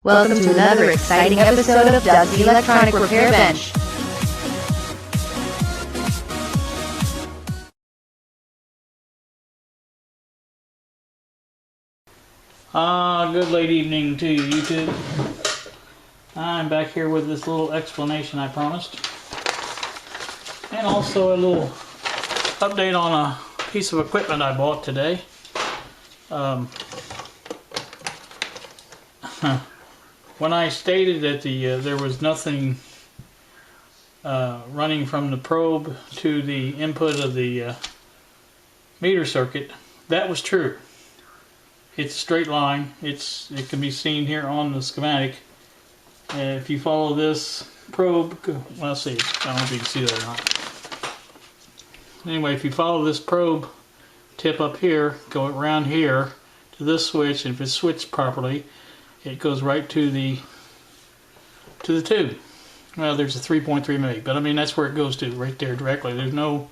Welcome to another exciting episode of Doug's Electronic Repair Bench. Good late evening to you, YouTube. I'm back here with this little explanation I promised. And also a little update on a piece of equipment I bought today. When I stated that there was nothing running from the probe to the input of the meter circuit, that was true. It's a straight line. It can be seen here on the schematic. If you follow this probe, well, let's see. I don't know if you can see that or not. Anyway, if you follow this probe tip up here, go around here to this switch, and if it's switched properly, it goes right to the tube. Well, there's a 3.3 meg, but I mean that's where it goes to, right there directly. There's no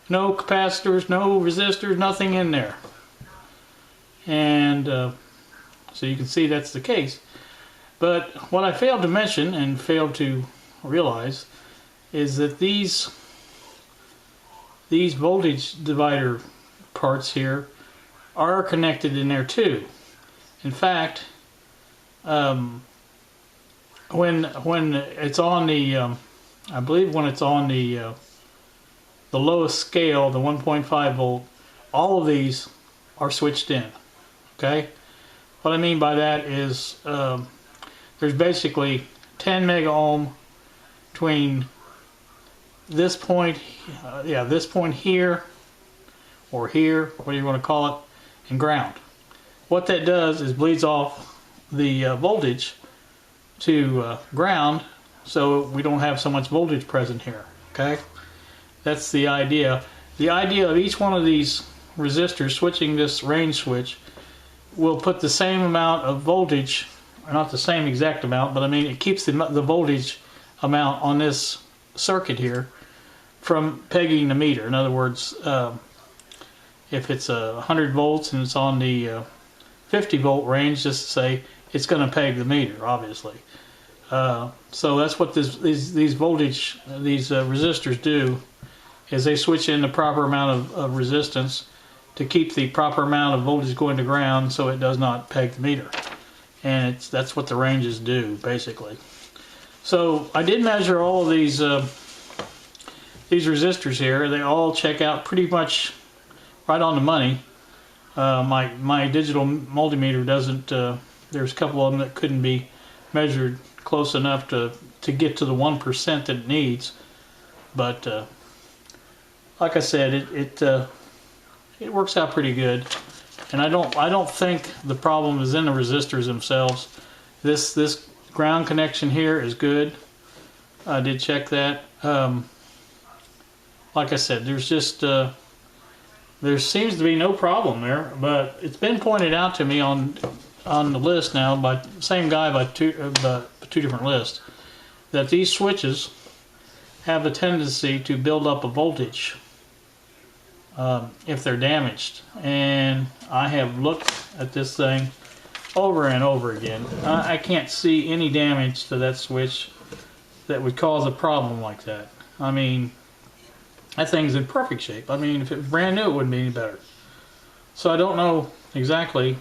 capacitors, no resistors, nothing in there. And so you can see that's the case. But what I failed to mention and failed to realize is that these voltage divider parts here are connected in there too. In fact, when it's on the I believe when it's on the lowest scale, the 1.5 volt, all of these are switched in. Okay, what I mean by that is there's basically 10 mega ohm between this point, this point here, or here, whatever you want to call it, and ground. What that does is bleeds off the voltage to ground, so we don't have so much voltage present here. Okay, that's the idea. The idea of each one of these resistors switching this range switch will put the same amount of voltage, or not the same exact amount, but I mean it keeps the voltage amount on this circuit here from pegging the meter. In other words, if it's 100 volts and it's on the 50 volt range, just to say, it's going to peg the meter, obviously. So that's what these voltage, these resistors do, is they switch in the proper amount of resistance to keep the proper amount of voltage going to ground, so it does not peg the meter. And that's what the ranges do, basically. So I did measure all of these resistors here. They all check out pretty much right on the money. My digital multimeter doesn't. There's a couple of them that couldn't be measured close enough to get to the 1% that it needs. But like I said, it works out pretty good. And I don't think the problem is in the resistors themselves. This ground connection here is good. I did check that. Like I said, there's just there seems to be no problem there, but it's been pointed out to me on the list now by the same guy by two different lists, that these switches have a tendency to build up a voltage if they're damaged. And I have looked at this thing over and over again. I can't see any damage to that switch that would cause a problem like that. I mean, that thing's in perfect shape. I mean, if it was brand new, it wouldn't be any better. So I don't know exactly.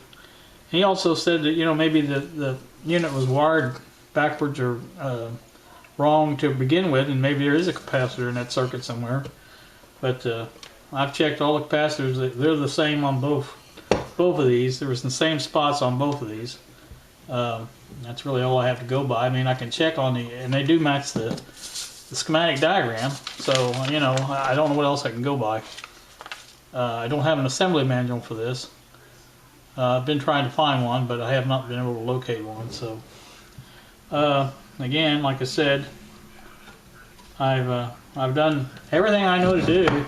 He also said that, you know, maybe the unit was wired backwards or wrong to begin with, and maybe there is a capacitor in that circuit somewhere. But I've checked all the capacitors. They're the same on both of these. There was the same spots on both of these. That's really all I have to go by. I mean, I can check on and they do match the schematic diagram. So, you know, I don't know what else I can go by. I don't have an assembly manual for this. I've been trying to find one, but I have not been able to locate one. So, again, like I said, I've done everything I know to do,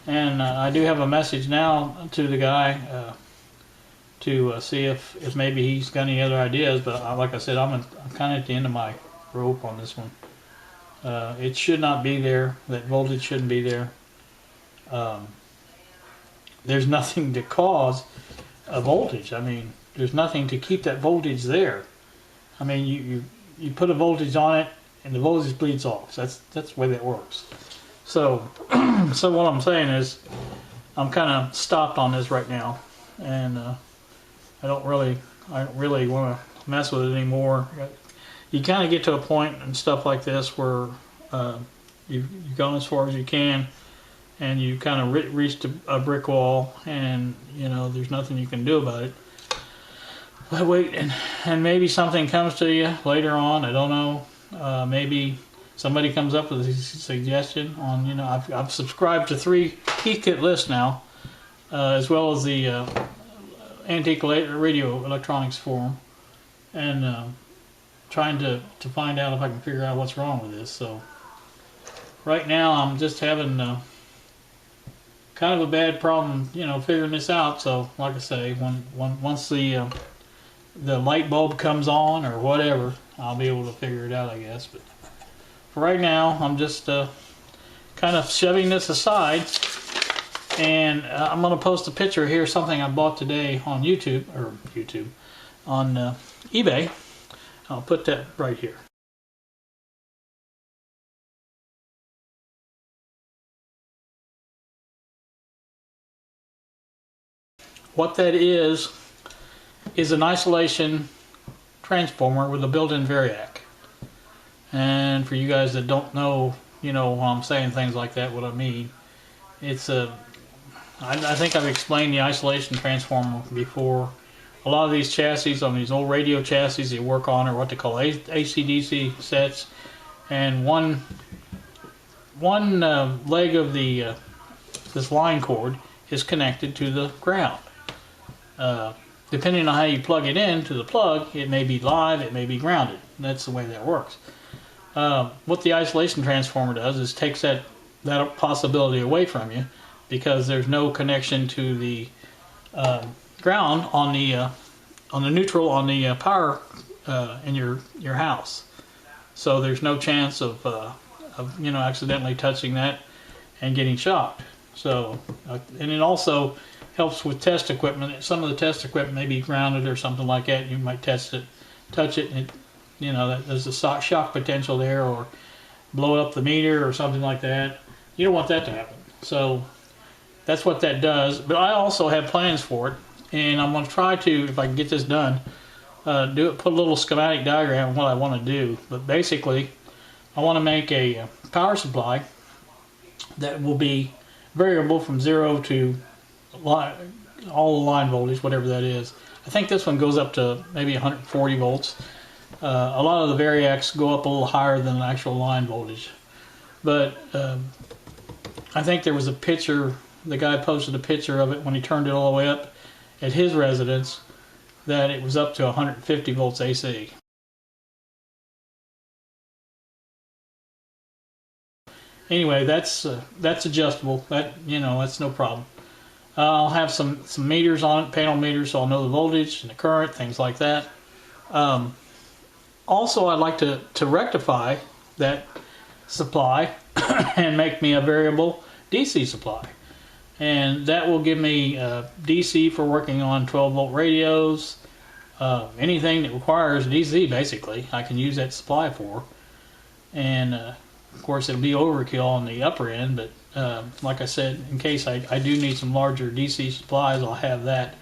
and I do have a message now to the guy to see if maybe he's got any other ideas. But like I said, I'm kind of at the end of my rope on this one. It should not be there. That voltage shouldn't be there. There's nothing to cause a voltage. I mean, there's nothing to keep that voltage there. I mean, you put a voltage on it, and the voltage bleeds off. That's the way that works. So, so what I'm saying is, I'm kind of stopped on this right now, and I don't really want to mess with it anymore. You kind of get to a point and stuff like this where you've gone as far as you can, and you kind of reached a brick wall, and you know there's nothing you can do about it. But wait, and maybe something comes to you later on. I don't know. Maybe somebody comes up with a suggestion on, you know, I've subscribed to 3 Keith Kit lists now, as well as the Antique Radio Electronics Forum, and trying to find out if I can figure out what's wrong with this. So right now I'm just having kind of a bad problem, you know, figuring this out. So like I say, once the light bulb comes on or whatever, I'll be able to figure it out, I guess. But for right now, I'm just kind of shoving this aside, and I'm going to post a picture here, something I bought today on on eBay. I'll put that right here. What that is an isolation transformer with a built-in variac. And for you guys that don't know, you know, while I'm saying things like that, what I mean, it's I think I've explained the isolation transformer before. A lot of these chassis, on these old radio chassis they work on, are what they call AC/DC sets, and one leg of the this line cord is connected to the ground. Depending on how you plug it in to the plug, it may be live, it may be grounded. That's the way that works. What the isolation transformer does is takes that possibility away from you, because there's no connection to the ground on the neutral on the power in your house. So there's no chance of you know, accidentally touching that and getting shocked. So and it also helps with test equipment. Some of the test equipment may be grounded or something like that. You might touch it, and you know, there's a shock potential there, or blow up the meter or something like that. You don't want that to happen. So that's what that does. But I also have plans for it, and I'm going to try to, if I can get this done, put a little schematic diagram of what I want to do. But basically, I want to make a power supply that will be variable from 0 to all the line voltage, whatever that is. I think this one goes up to maybe 140 volts. A lot of the variacs go up a little higher than the actual line voltage. But I think there was a picture, the guy posted a picture of it when he turned it all the way up at his residence, that it was up to 150 volts AC. Anyway, that's adjustable. That, you know, that's no problem. I'll have some meters on it, panel meters, so I'll know the voltage and the current, things like that. Also, I'd like to rectify that supply and make me a variable DC supply. And that will give me DC for working on 12-volt radios, anything that requires DC, basically, I can use that supply for. And of course, it'll be overkill on the upper end, but like I said, in case I do need some larger DC supplies, I'll have that.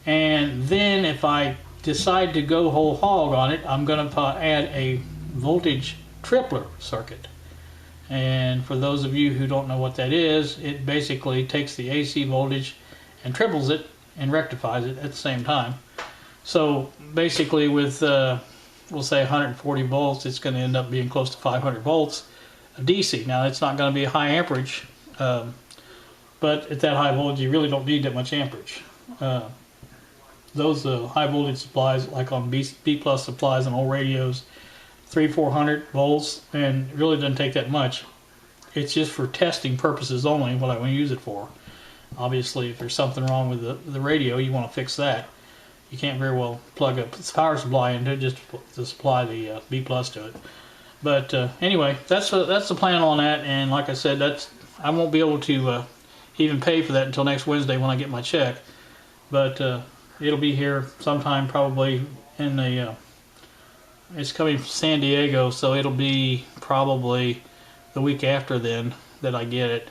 And then if I decide to go whole hog on it, I'm going to add a voltage tripler circuit. And for those of you who don't know what that is, it basically takes the AC voltage and triples it and rectifies it at the same time. So basically with, we'll say 140 volts, it's going to end up being close to 500 volts of DC. Now it's not going to be a high amperage, but at that high voltage you really don't need that much amperage. Those high voltage supplies, like on B plus supplies and old radios, 300-400 volts, and it really doesn't take that much. It's just for testing purposes only, what I want to use it for. Obviously, if there's something wrong with the radio, you want to fix that. You can't very well plug a power supply into it just to supply the B plus to it. But anyway, that's the plan on that. And like I said, I won't be able to even pay for that until next Wednesday when I get my check. But it'll be here sometime, probably in the It's coming from San Diego, so it'll be probably the week after then that I get it.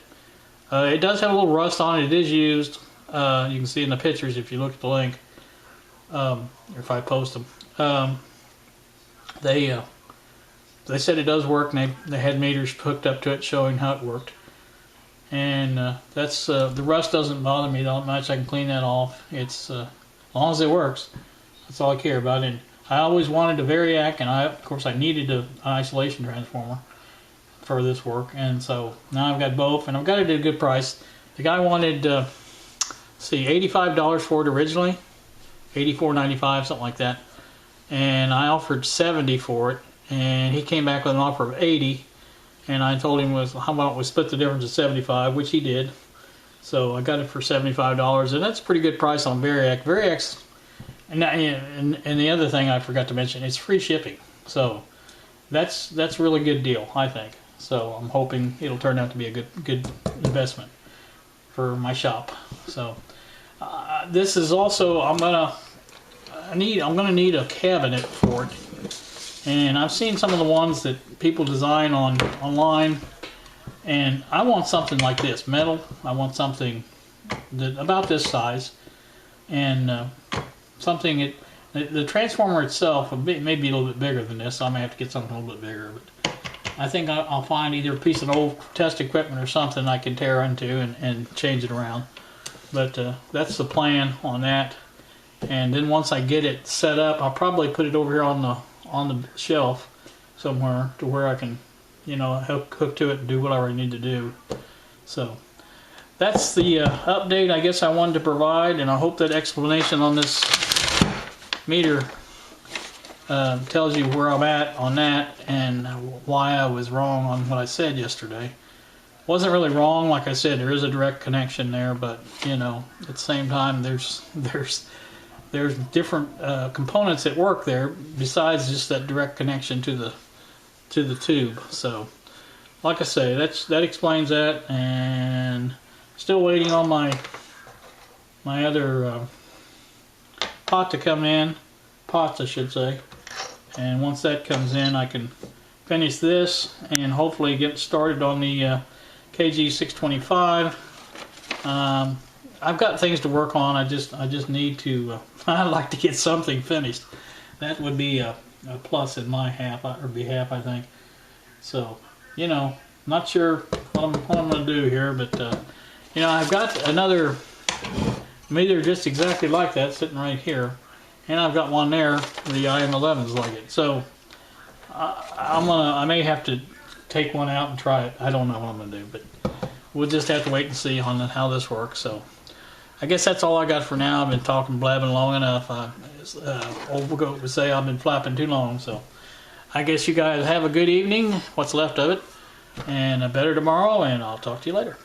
It does have a little rust on it. It is used. You can see in the pictures if you look at the link, or if I post them. They said it does work, and they had meters hooked up to it showing how it worked. And that's the rust doesn't bother me that much. I can clean that off. It's as long as it works. That's all I care about. And I always wanted a variac, and of course I needed an isolation transformer for this work, and so now I've got both, and I've got it at a good price. The guy wanted $85 for it originally, $84.95, something like that, and I offered $70 for it, and he came back with an offer of $80, and I told him, how about we split the difference at $75, which he did. So I got it for $75, and that's a pretty good price on variac. Variacs, and the other thing I forgot to mention, it's free shipping. So that's a really good deal, I think. So I'm hoping it'll turn out to be a good investment for my shop. So this is also, I'm gonna need a cabinet for it, and I've seen some of the ones that people design online, and I want something like this, metal. I want something about this size, and something the transformer itself may be a little bit bigger than this, so I may have to get something a little bit bigger. But I think I'll find either a piece of old test equipment or something I can tear into and change it around. But that's the plan on that. And then once I get it set up, I'll probably put it over here on the shelf somewhere to where I can, hook to it and do whatever I need to do. So that's the update I guess I wanted to provide, and I hope that explanation on this meter tells you where I'm at on that and why I was wrong on what I said yesterday. Wasn't really wrong, like I said, there is a direct connection there, but at the same time there's different components that work there besides just that direct connection to the tube. So like I say, that explains that, and still waiting on my other pots I should say. And once that comes in, I can finish this and hopefully get started on the KG625. I've got things to work on. I just need to. I'd like to get something finished. That would be a plus in my behalf, I think. So, not sure what I'm going to do here, but I've got another meter just exactly like that sitting right here. And I've got one there, the IM11's like it. So I may have to take one out and try it. I don't know what I'm gonna do, but we'll just have to wait and see on how this works. So I guess that's all I got for now. I've been blabbing long enough. Old goat would say I've been flapping too long. So I guess you guys have a good evening, what's left of it, and a better tomorrow, and I'll talk to you later.